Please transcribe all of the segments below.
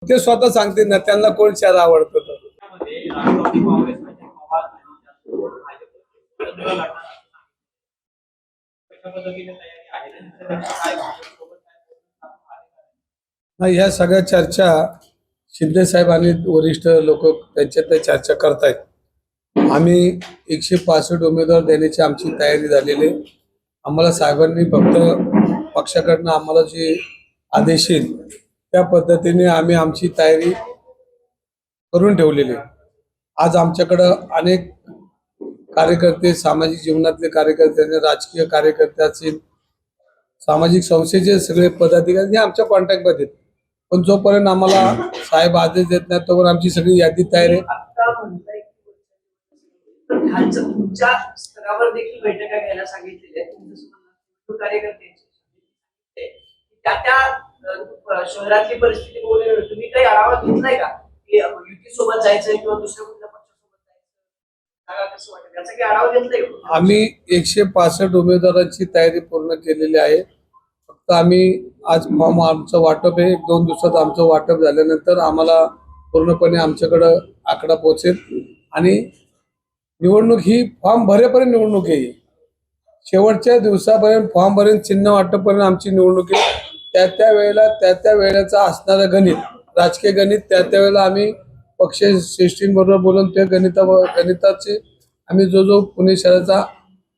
ते स्वतः सांगतील ना त्यांना कोण शहर आवडतं तर. नाही, ह्या सगळ्या चर्चा शिंदे साहेब आणि वरिष्ठ लोक त्यांच्यात चर्चा करतायत. आम्ही 165 उमेदवार देण्याची आमची तयारी झालेली आहे. आम्हाला साहेबांनी फक्त पक्षाकडनं आम्हाला जे आदेश येईल त्या पद्धतीने आम्ही आमची तयारी करून ठेवलेली आहे. आज आमच्याकडं अनेक कार्यकर्ते, सामाजिक जीवनातले कार्यकर्ते, राजकीय कार्यकर्ते असतील, सामाजिक संस्थेचे सगळे पदाधिकारी हे आमच्या कॉन्टॅक्टमध्ये आहेत. पण जोपर्यंत आम्हाला साहेब आदेश देत नाही तोपर्यंत आमची सगळी यादी तयार आहे. तुमच्या स्तरावर देखील बैठका घ्यायला सांगितलेल्या आहेत कार्यकर्त्यांची. त्या शहरातली परिस्थिती बोलून तुम्ही काही आढावा घेतलाय का की युती सोबत जायचंय किंवा दुसऱ्या कुठल्या पक्षासोबत जायचं, कसं वाटतं याचा काही आढावा घेतलाय? आम्ही 165 उमेदवारांची तयारी पूर्ण केलेली आहे. फक्त आम्ही आज फॉर्म आमचं वाटप आहे, 1-2 दिवसात आमचं वाटप झाल्यानंतर आम्हाला पूर्णपणे आमच्याकडं आकडा पोहोचेल आणि निवडणूक ही फॉर्म भरेपर्यंत निवडणूक आहे. शेवटच्या दिवसापर्यंत फॉर्म भरेपर्यंत, चिन्ह वाटपपर्यंत आमची निवडणूक आहे. त्या वेळेचा असणारं गणित, राजकीय गणित, त्या वेळेला आम्ही पक्ष श्रेष्ठींबरोबर बोलून त्या गणिताचे आम्ही जो पुणे शहराचा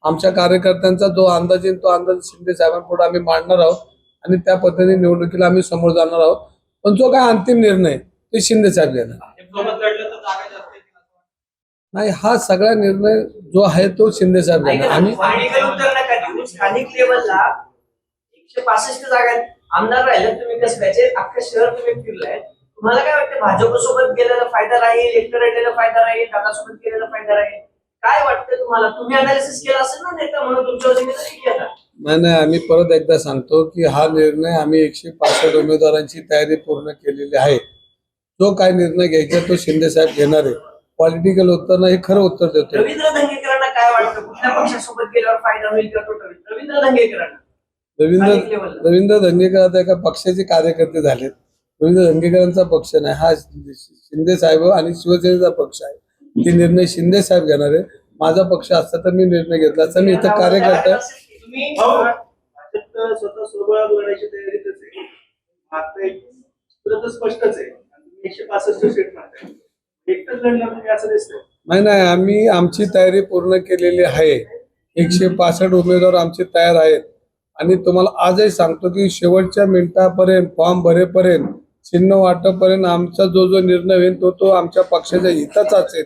आमच्या कार्यकर्त्यांचा जो अंदाज येईल तो अंदाज शिंदे साहेबांपुढे आम्ही मांडणार आहोत आणि त्या पद्धतीने निवडणुकीला आम्ही समोर जाणार आहोत. पण जो काय अंतिम निर्णय ते शिंदे साहेब घेणार. नाही, हा सगळा निर्णय जो आहे तो शिंदे साहेब घेणार. आम्ही स्थानिक लेवलला 165 जागा आमदार राहिले, तुम्ही कसं काय अख्खं शहर तुम्ही फिरलाय, तुम्हाला काय वाटतं भाजप सोबत गेलेला फायदा राहील, एकटं राहिलेला फायदा राहील, दादासोबत गेलेला फायदा राहील, काय वाटतं तुम्हाला? तुम्ही अनालिसिस केला असेल ना नेता म्हणून तुमच्या. नाही, आम्ही परत एकदा सांगतो की हा निर्णय आम्ही 165 उमेदवारांची तयारी पूर्ण केलेली आहे. जो काय निर्णय घ्यायचा तो शिंदे साहेब घेणार आहे. पॉलिटिकल उत्तर नाही, खरं उत्तर देतो. रवींद्र धंगेकरांना काय वाटतं कुठल्या पक्षासोबत गेल्यावर फायदा होईल किंवा तोटा होईल? रवींद्र धंगेकर आता एका पक्षाचे कार्यकर्ते झालेत. रवींद्र धंगेकरांचा पक्ष नाही, हा शिंदे साहेब आणि शिवसेनेचा पक्ष आहे. ते निर्णय शिंदे साहेब घेणार आहे. माझा पक्ष असता तर मी निर्णय घेतला असता. मी इथं कार्यकर्ता स्वतः सोबत लढायची तयारीतच आहे. आता स्पष्टच आहे 165 सीट मारताय, एकटंच लढणार तुम्ही असं दिसतंय. नाही, आम्ही आमची तयारी पूर्ण केलेली आहे. 165 उमेदवार आमचे तयार आहेत आणि तुम्हाला आजही सांगतो की शेवटच्या मिनिटापर्यंत, फॉर्म भरेपर्यंत, चिन्ह वाटपर्यंत आमचा जो निर्णय होईल तो आमच्या पक्षाच्या हिताचा असेल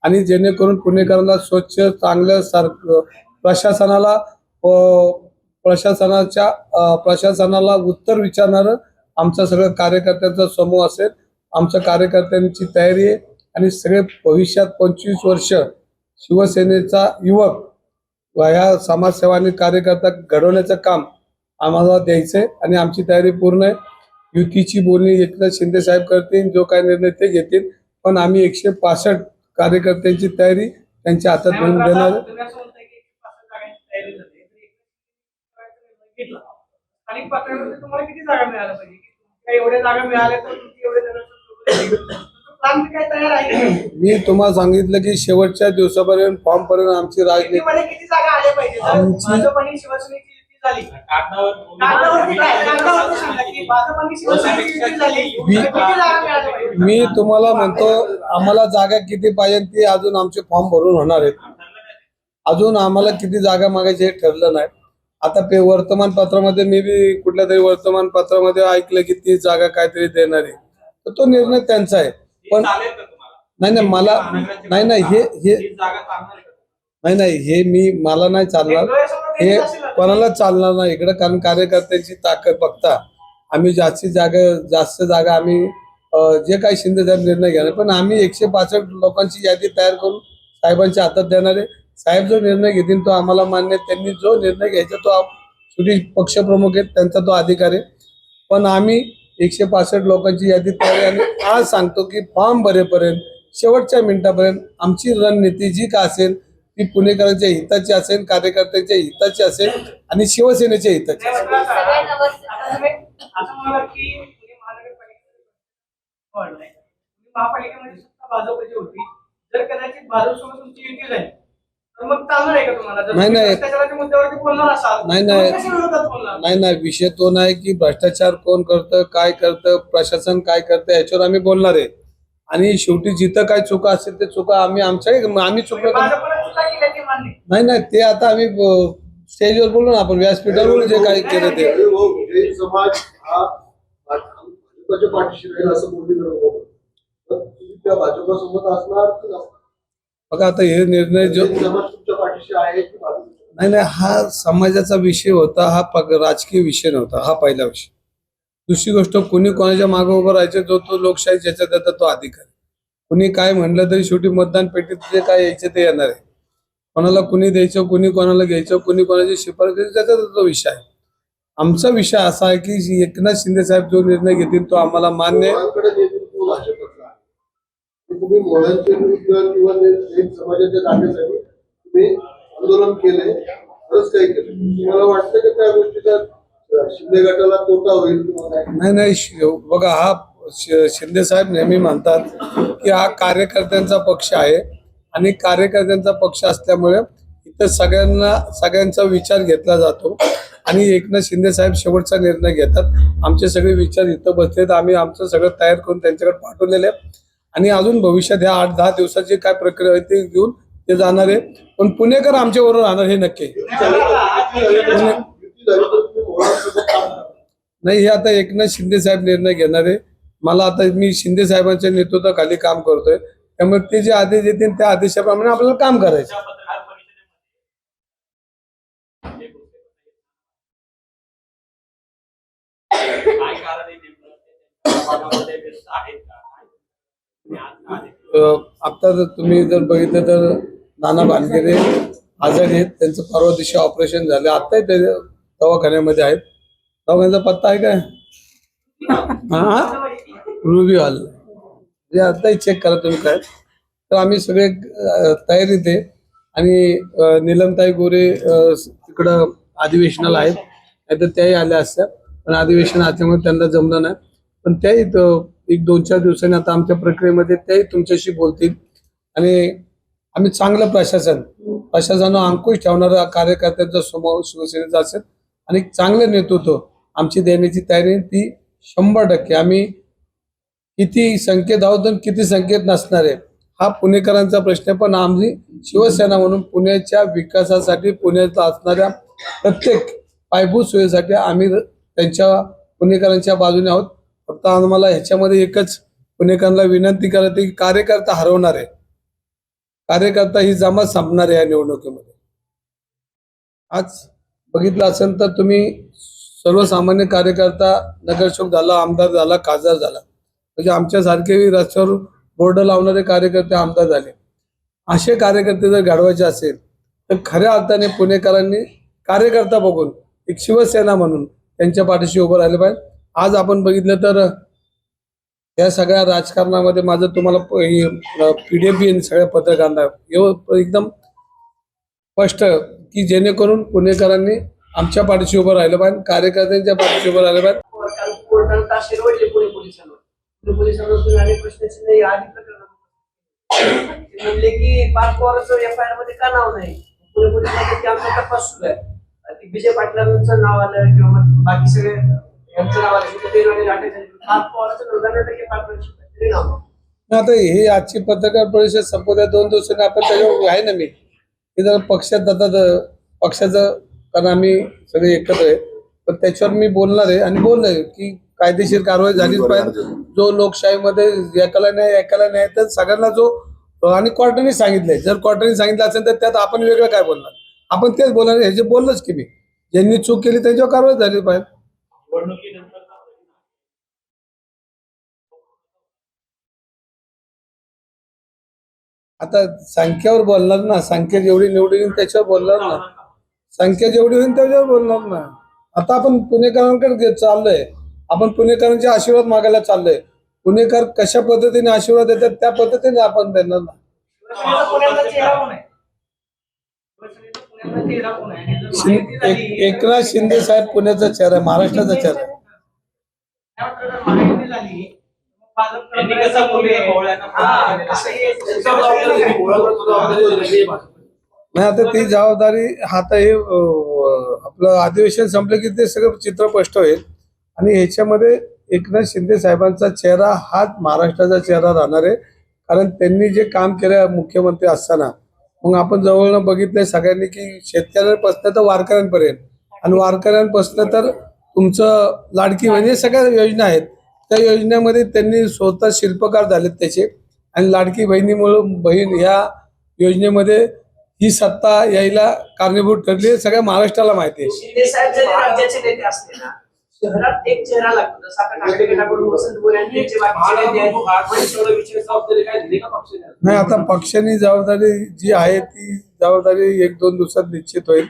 आणि जेणेकरून पुणेकरांना स्वच्छ, चांगलं प्रशासनाला उत्तर विचारणारं आमचा सगळं कार्यकर्त्यांचा समूह असेल. आमच्या कार्यकर्त्यांची तयारी आहे आणि सगळे भविष्यात 25 वर्ष शिवसेनेचा युवक ह्या समाजसेवा आणि कार्यकर्ता घडवण्याचं काम आम्हाला द्यायचंय आणि आमची तयारी पूर्ण आहे. युतीची बोलणी एकनाथ शिंदे साहेब करतील, जो काय निर्णय ते घेतील, पण आम्ही 165 कार्यकर्त्यांची तयारी त्यांच्या हातात घेऊन देणार. तुम्हाला किती जागा मिळाल्या पाहिजे? एवढ्या जागा मिळाल्या तर मी तुम्हाला सांगितलं की शेवटच्या दिवसापर्यंत फॉर्म पर्यंत आमची राजनीती किती जागा आल्या पाहिजे? भाजप आणि शिवसेनेची युती झाली, मी तुम्हाला म्हणतो आम्हाला जागा किती पाहिजे ती अजून आमचे फॉर्म भरून होणार आहेत. अजून आम्हाला किती जागा मागायचे हे ठरलं नाही. आता वर्तमानपत्रामध्ये मी बी कुठल्या तरी वर्तमानपत्रामध्ये ऐकलं की 30 जागा काहीतरी देणार आहे, तर तो निर्णय त्यांचा आहे. पण नाही, मला नाही हे मला नाही चालणार, हे कोणाला चालणार नाही इकडे. कारण कार्यकर्त्यांची ताकद बघता आम्ही जास्त जागा आम्ही जे काही शिंदे साहेब निर्णय घेणार, पण आम्ही 165 लोकांची यादी तयार करून साहेबांच्या हातात देणार आहे. साहेब जो निर्णय घेतील तो आम्हाला मान्य आहे. त्यांनी जो निर्णय घ्यायचा तो शेवटी पक्षप्रमुख आहेत, त्यांचा तो अधिकार आहे. पण आम्ही 165 लोकांची यादी तयार आहे आणि आज सांगतो की फॉर्म भरेपर्यंत, शेवटच्या मिनिटापर्यंत आमची रणनीती जी का असेल ती पुणेकरांच्या हिताची असेल, कार्यकर्त्यांच्या हिताची असेल आणि शिवसेनेच्या हिताची असेल. वाढलाय. महापालिकेमध्ये सत्ता भाजपची होती. जर कदाचित भाजपसोबत तुमची युती झाली तर मग चालणार आहे का तुम्हाला? जर नाही, तुम्ही नाही. भ्रष्टाचाराच्या मुद्द्यावरती बोलणार असाल नाही, तर नाही. मग कशा विरोधात बोलणार? नाही विषय तो नाही की भ्रष्टाचार कोण करतं, काय करतं, प्रशासन काय करतं याच्यावर आम्ही बोलणार आहे. आणि शेवटी जिथं काय चुका असेल ते चुका आम्ही आम्ही चुकलो का? भाजपनं चुका केल्या ते मान्य. नाही ते आता आम्ही स्टेजवर बोलू ना, आपण व्यासपीठावर बोलू जे काही केलं ते. जैन समाज हा भाजपच्या पाठीशी राहील असं मोदी करत तर तुम्ही त्या भाजपसोबत असणार की नसणार? बघा आता हे निर्णय जो जैन समाज तुमच्या पाठीशी आहे की भाजपच्या? नाही हा समाजाचा विषय होता, हा राजकीय विषय नव्हता. हा पहिला विषय. दुसरी गोष्ट, कोणी कोणाच्या मागे उभं राहायचं, तो लोकशाही ज्याच्या त्याचा तो अधिकार. कुणी काय म्हणलं तरी शेवटी मतदान पेटीत जे काय यायचे ते येणार आहे. कोणाला कुणी द्यायचं, कुणी कोणाला घ्यायचं, कुणी कोणाची शिफारस द्यायची, त्याचा तो विषय आहे. आमचा विषय असा आहे की एकनाथ शिंदे साहेब जो निर्णय घेतील तो आम्हाला मान्य आहे. मोहळांकडे नेतृत्व भाजपचं आहे. तुम्ही मोहळांचे विरुद्ध किंवा जैन समाजाच्या जागेसाठी तुम्ही आंदोलन केले, बरंच काही केलं. तुम्हाला वाटतं की त्या गोष्टीचा शिंदे गटाला तोटा होईल किंवा नाही बघा, हा शिंदे साहेब नेहमी म्हणतात की हा कार्यकर्त्यांचा पक्ष आहे आणि कार्यकर्त्यांचा पक्ष असल्यामुळे इथं सगळ्यांचा विचार घेतला जातो आणि एकनाथ शिंदे साहेब शेवटचा निर्णय घेतात. आमचे सगळे विचार इथं बसलेत, आम्ही आमचं सगळं तयार करून त्यांच्याकडे पाठवलेले आहे आणि अजून भविष्यात ह्या 8-10 दिवसाची काय प्रक्रिया आहे ते घेऊन ते जाणार आहे. पण पुणेकर आमच्या बरोबर राहणार हे नक्की. नाही, हे आता एकनाथ शिंदे साहेब निर्णय घेणार आहे. मला आता मी शिंदे साहेबांच्या नेतृत्वाखाली काम करतोय, त्यामुळे ते जे आदेश देतील त्या आदेशाप्रमाणे आपल्याला काम करायचं. आता जर तुम्ही बघितलं तर नाना भानगिरे आजारी आहेत, त्यांचं परवा दिवशी ऑपरेशन झालं, आता ते दवाखान्यामध्ये आहेत. दवाखान्याचा पत्ता आहे काय? Ruby hall. आताही चेक करा तुम्ही काय. तर आम्ही सगळे तयारीत आहे आणि नीलमताई गोरे तिकडं अधिवेशनाला आहेत, नाही तर त्याही आल्या असत्या, पण अधिवेशन असल्यामुळे त्यांना जमलं नाही. पण त्याही 1-2-4 दिवसांनी आता आमच्या प्रक्रियेमध्ये त्याही तुमच्याशी बोलतील आणि आम्ही चांगलं प्रशासनावर अंकुश ठेवणारा कार्यकर्त्यांचा समूह शिवसेनेचा असेल आणि चांगलं नेतृत्व आमची देण्याची तयारी ती 100%. आम्ही किती संख्येत आहोत आणि किती संख्येत नसणार आहे हा पुणेकरांचा प्रश्न, पण आमची शिवसेना म्हणून पुण्याच्या विकासासाठी, पुण्यात असणाऱ्या प्रत्येक पायाभूत सोयीसाठी आम्ही त्यांच्या पुणेकरांच्या बाजूने आहोत. फक्त आम्हाला ह्याच्यामध्ये एकच पुणेकरांना विनंती करते की कार्यकर्ता हरवणार आहे, कार्यकर्ता ही जमात संपणार आहे या निवडणुकीमध्ये. आज बघितलं असेल तर तुम्ही सर्वसामान्य कार्यकर्ता नगरसेवक झाला, आमदार झाला, खासदार झाला, म्हणजे आमच्यासारखे रस्त्यावर बोर्ड लावणारे कार्यकर्ते आमदार झाले. असे कार्यकर्ते जर घडवायचे असेल तर खऱ्या अर्थाने पुणेकरांनी कार्यकर्ता बघून एक शिवसेना म्हणून त्यांच्या पाठीशी उभं राहिलं पाहिजे. आज आपण बघितलं तर या सगळ्या राजकारणामध्ये माझं तुम्हाला PDP सगळ्या पत्रकारांना एकदम स्पष्ट की जेणेकरून पुणेकरांनी आमच्या पाठीशी उभं राहिलं पाहिजे, कार्यकर्त्यांच्या पाठीशी उभं राहिलं पाहिजे. कोर्टाने तास शिरवडले पुणे पोलिसांवर. पुणे पोलिसांवर तुम्ही अनेक प्रश्नाची आधी प्रकरण ते म्हणले की 5 पवारांचं FIR मध्ये का नाव नाही. पुणे पोलिसांमध्ये आमचा तपास सुरू आहे. ती विजय पाटलांचं नाव आलं किंवा मग बाकी सगळे यांचं नाव आलं, अटक झाली. 5 पवारांचं 99% पाटलांची नाव नाही. आता हे आजची पत्रकार परिषद संपवल्या 2 दिवसांनी आपण त्याच्यावर आहे ना, मी की जर पक्षात आता पक्षाचं, कारण आम्ही सगळे एकत्र आहे, पण त्याच्यावर मी बोलणार आहे आणि बोललोय की कायदेशीर कारवाई झालीच पाहिजे. जो लोकशाहीमध्ये एकाला नाही तर सगळ्यांना जो, आणि कोर्टाने सांगितलंय, जर कोर्टाने सांगितलं असेल तर त्यात आपण वेगळं काय बोलणार, आपण तेच बोलणार. हे जे बोललोच की मी, ज्यांनी चूक केली त्यांच्यावर कारवाई झाली पाहिजे. आता संख्येवर बोलणार ना, संख्या जेवढी निवडून येईल त्याच्यावर बोलणार ना, संख्या जेवढी होईल त्याच्यावर बोलणार ना. आता आपण पुणेकरांकडे चाललोय, आपण पुणेकरांचे आशीर्वाद मागायला चाललोय. पुणेकर कशा पद्धतीने आशीर्वाद देतात त्या पद्धतीने आपण देणार ना. एकनाथ शिंदे साहेब पुण्याचा चेहरा आहे, महाराष्ट्राचा चेहरा आहे. त्यांनी कसं बोलले भोवळ्यांना नाही आता ती जबाबदारी आता हे आपलं अधिवेशन संपलं की ते सगळं चित्र स्पष्ट होईल आणि ह्याच्यामध्ये एकनाथ शिंदे साहेबांचा चेहरा हाच महाराष्ट्राचा चेहरा राहणार आहे. कारण त्यांनी जे काम केलं मुख्यमंत्री असताना मग आपण जवळनं बघितलंय सगळ्यांनी की शेतकऱ्यांपासून तर वारकऱ्यांपर्यंत आणि वारकऱ्यांपासून तर तुमचं लाडकी म्हणजे सगळ्या योजना आहेत त्या योजनेमध्ये त्यांनी स्वतः शिल्पकार झालेत त्याचे आणि लाडकी बहीण या योजनेमध्ये ही सत्ता यायला कारणीभूत ठरली सगळ्या महाराष्ट्राला माहिती आहे. शिंदे साहेब जरी राज्याचे नेते असले ना शहरात एक चेहरा लागतो जसं आता ठाकरे गटाकडून वसंत मोरे यांनी त्यांचे बाकीचे नेते आहेत. नाही आता पक्षाने जबाबदारी जी आहे ती जबाबदारी 1-2 दिवसात निश्चित होईल.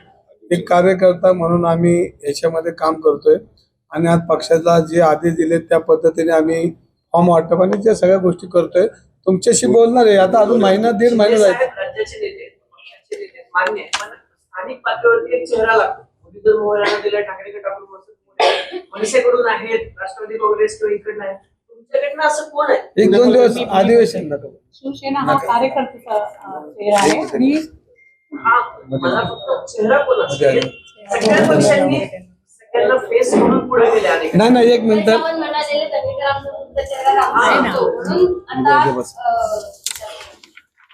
एक कार्यकर्ता म्हणून आम्ही याच्यामध्ये काम करतोय आणि आज पक्षाला जे आदेश दिले त्या पद्धतीने आम्ही फॉर्म वाटप आणि त्या सगळ्या गोष्टी करतोय. तुमच्याशी बोलणार आहे आता अजून 1.5 महिना शिंदे जाईल. साहेब राज्याचे नेते आहेत, पक्षाचे नेते आहेत, मान्य आहे पण स्थानिक पातळीवरती एक चेहरा लागतो. मुरलीधर मोहोळ यांना दिला ठाकरे गटाकडून वसंत मोरे मनसेकडून आहेत राष्ट्रवादी काँग्रेस किंवा इकडनं आहे तुमच्याकडनं असं कोण आहे? 1-2 दिवस अधिवेशन नको. शिवसेना हा कार्यकर्त्याचा चेहरा आहे आणि हा मला फक्त चेहरा कोण असेल सगळ्या पक्षांनी सगळ्यांना फेस म्हणून पुढे गेले अनेक नाही 1 मिनिट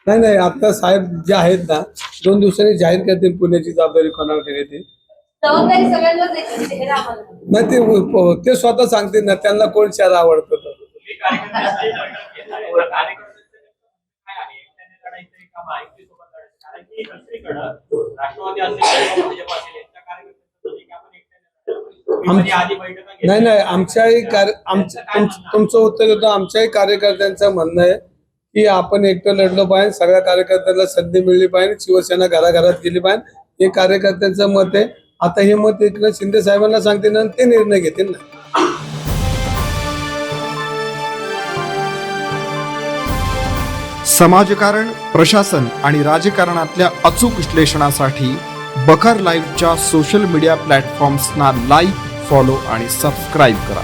नाही आता साहेब जे आहेत ना 2 दिवसांनी जाहीर करतील पुण्याची जबाबदारी कोणावर दिली ती जबाबदारी सगळ्यांनाच द्यायची चेहरा आम्हाला नाही ते स्वतः सांगतील ना त्यांना कोण चेहरा आवडतो तो. राष्ट्रवादी असेल भाजप असेल यांच्या कार्यकर्त्यांचं नाही आमच्याही तुमचं उत्तर देतो. आमच्याही कार्यकर्त्यांचं म्हणणं आहे की आपण एकटं लढलो पाहिजे सगळ्या कार्यकर्त्यांना संधी मिळली पाहिजे शिवसेना घराघरात गेली पाहिजे हे कार्यकर्त्यांचं मत आहे. आता हे मत एकनाथ शिंदे साहेबांना सांगतील ना ते निर्णय घेतील ना. समाजकारण प्रशासन आणि राजकारणातल्या अचूक विश्लेषणासाठी बखर लाईव्हच्या सोशल मीडिया प्लॅटफॉर्म्सना लाईक फॉलो आणि सबस्क्राईब करा.